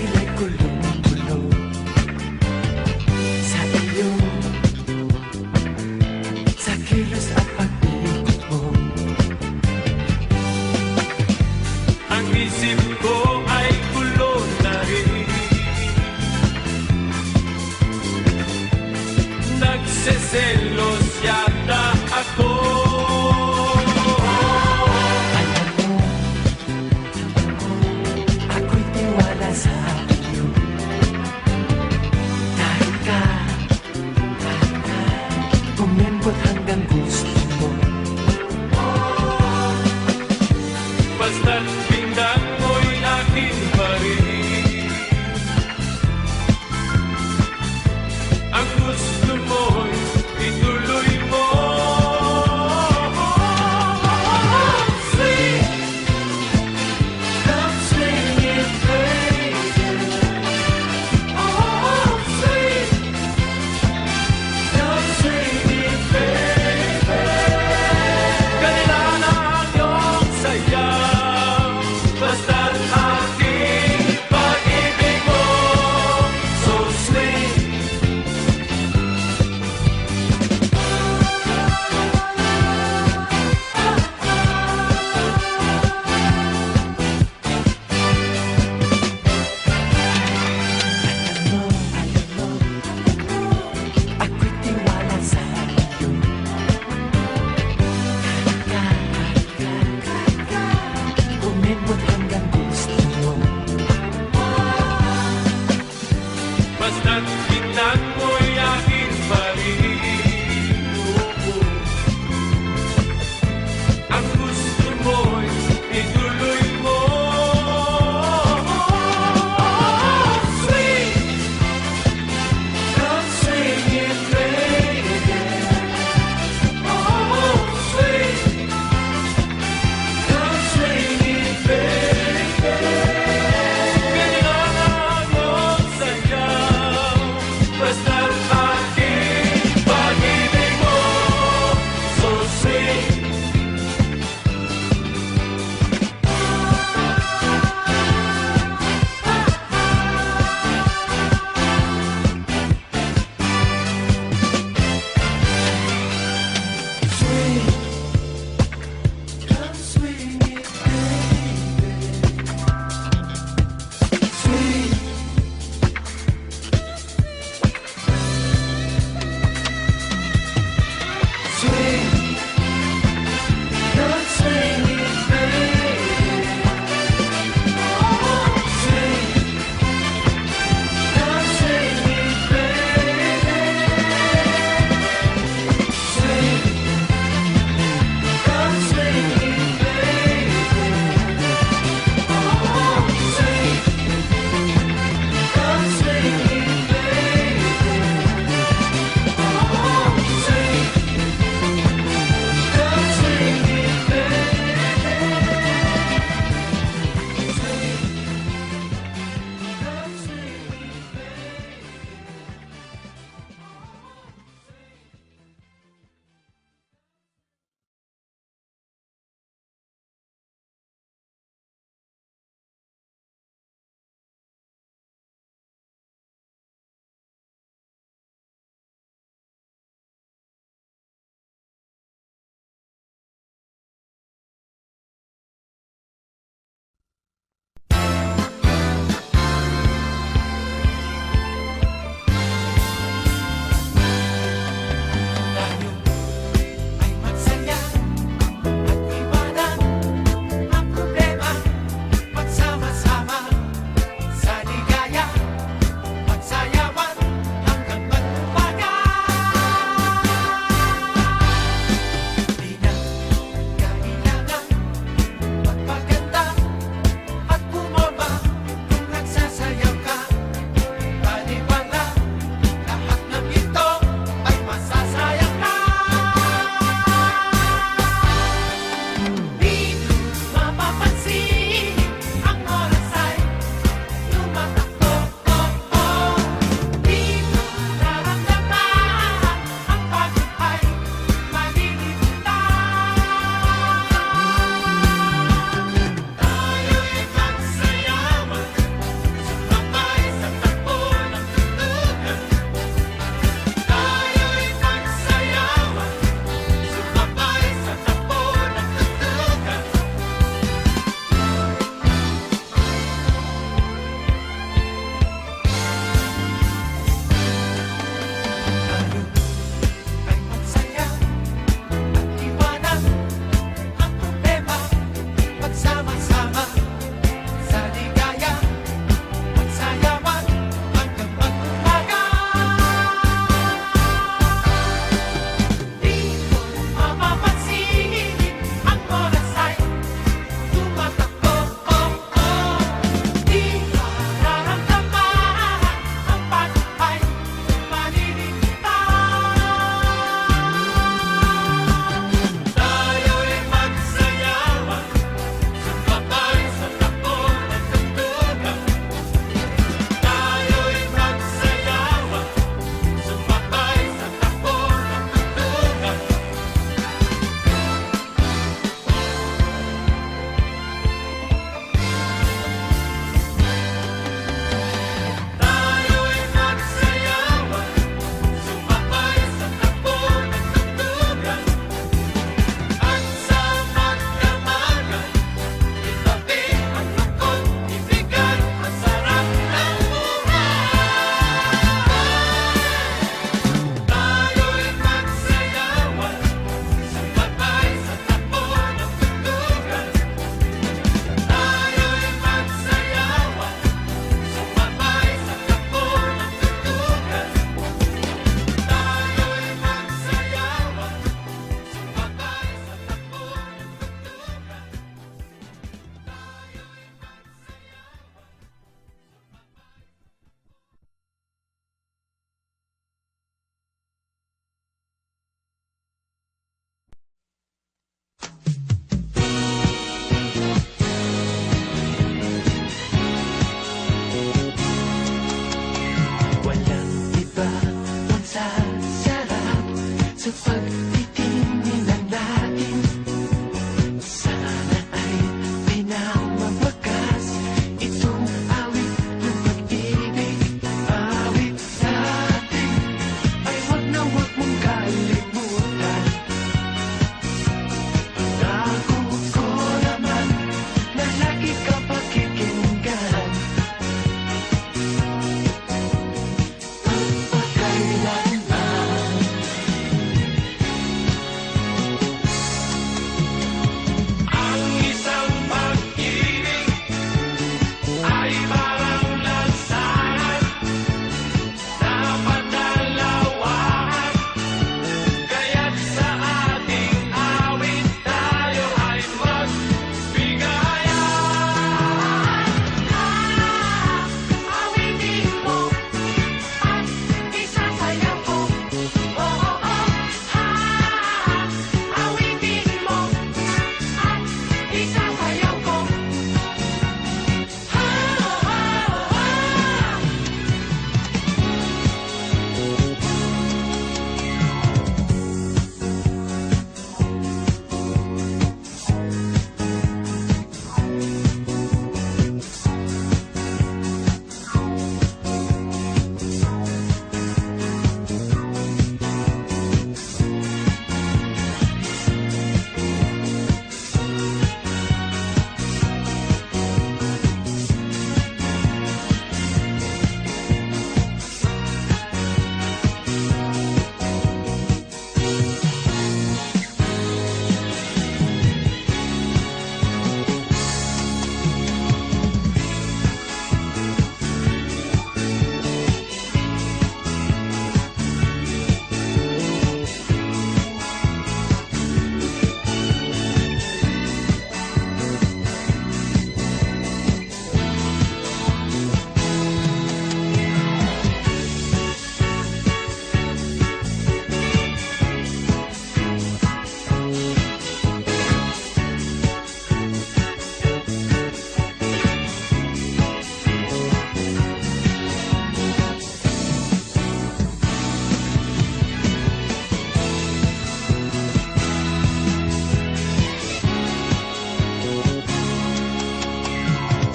sila'y kulong-kulong sa iyo, sa kilos at pag-ikot mo. Ang isip ko ay gulo na rin. Nagseselos yata ako. Alam mo, ako'y tiwala sa iyo. Kahit ka umembot hanggang gusto mo. Basta't pinggan mo'y akin pa rin. Ang gusto mo'y ituloy mo. Sweet, come swing it, baby. Oh, sweet, come swing it, baby. Kanila na ang iyong sayaw. Basta't aking pag-ibig mo. So sweet. Ako'y tiwala sa iyo. Umembot hanggang gusto mo. Basta't tingnan mo'y akin pa rin. Ang gusto mo'y ituloy mo. Sweet, come swing it, baby. Oh, sweet, come swing it, baby. Kailangan ang iyong sayaw. Basta't sa pagtitinginan natin. Sana ay pinamawakas itong awit ng pag-ibig. Awit natin ay wag na wag mong kalimutan. Pangako ko naman na lagi ka pakikinggan. Magpakailanman. Ang isang pag-ibig ay parang lansangan na padalawahan. Kaya't sa ating awit tayo ay magbigayan. Awitin mo at isasayaw ko. Oo, ha. Awitin mo at isasayaw ko. Ha, ha, ha.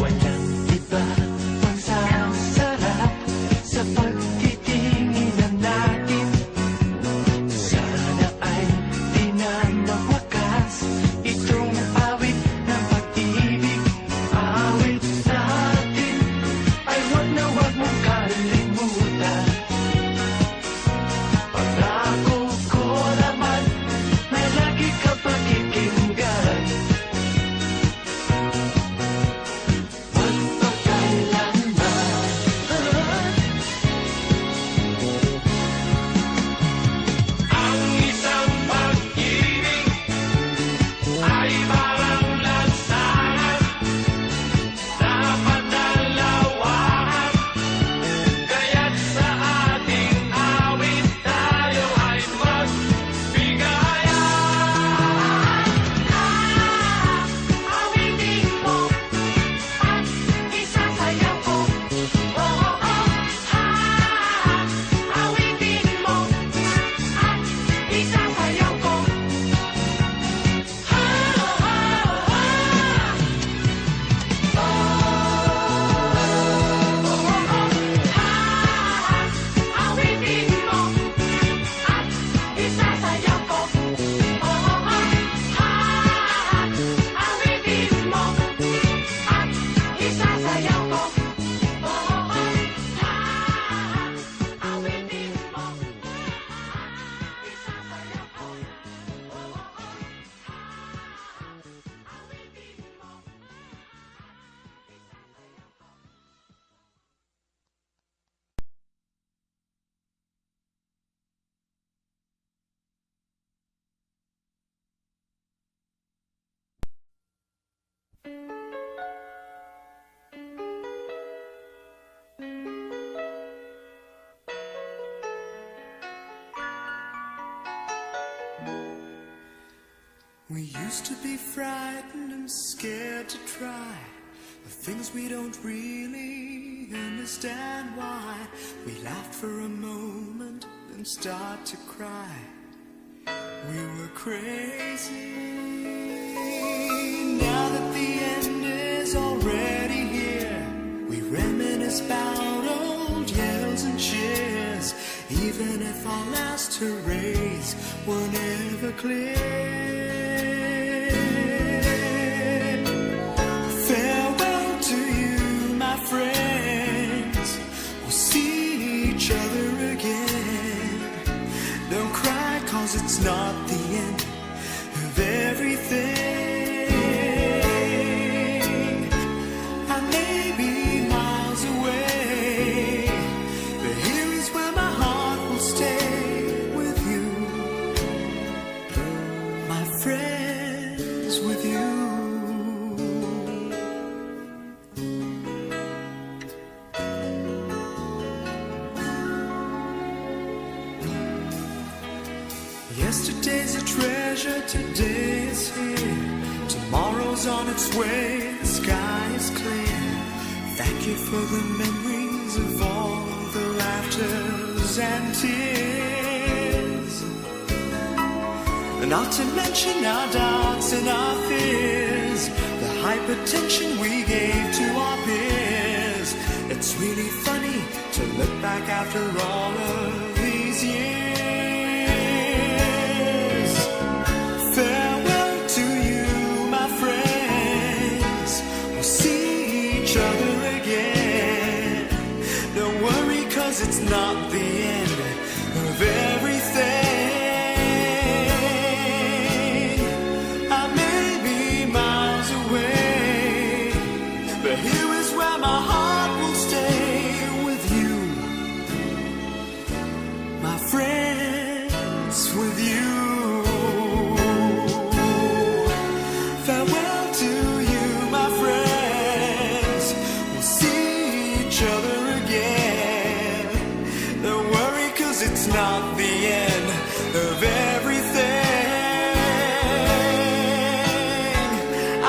Walang iba pang sasarap sa pagtitinginan natin. Sana ay di na mawakas itong awit ng pag-ibig. Awit natin ay wag na wag mong kalimutan. Pangako ko naman na lagi ka pakikinggan. Ang isang pag-ibig ay parang lansangan na padalawahan. Kaya't sa ating awit tayo ay magbigayan. Awitin mo at isasayaw ko. Oo, ha. Awitin mo at isasayaw ko. Ha, ha, ha. Awitin mo at isasayaw ko. Oo, ha. Awitin mo at isasayaw ko. Oo, ha. Awitin mo at isasayaw ko. Oo, We used to be frightened and scared to try the things we don't really understand why. We laughed for a moment and start to cry. we were crazy. Now that the end is already here, we reminisce about old yells and cheers, even if our last hurrays were never clear. Farewell to you, my friends. We'll see each other again. Don't cry, 'cause it's not the end of everything. I may be miles away, but here is where my heart will stay with you, my friends, with you. Yesterday's a treasure, today is here. Tomorrow's on its way, the sky is clear. Thank you for the memories of all the laughters and tears. Not to mention our doubts and our fears, the hypertension we gave to our peers. It's really funny to look back after all of these years. Farewell to you, my friends. We'll see each other again. Don't worry, 'cause it's not the end of everything. I may be miles away, but here is where my heart will stay with you, my friends, with you. Farewell to you, my friends. We'll see each other again. Don't worry, 'cause it's not the end of everything.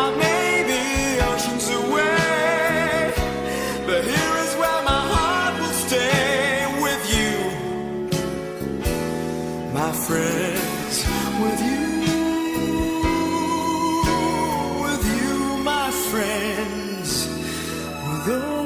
I may be oceans away, but here is where my heart will stay with you, my friends, with you, my friends, with all.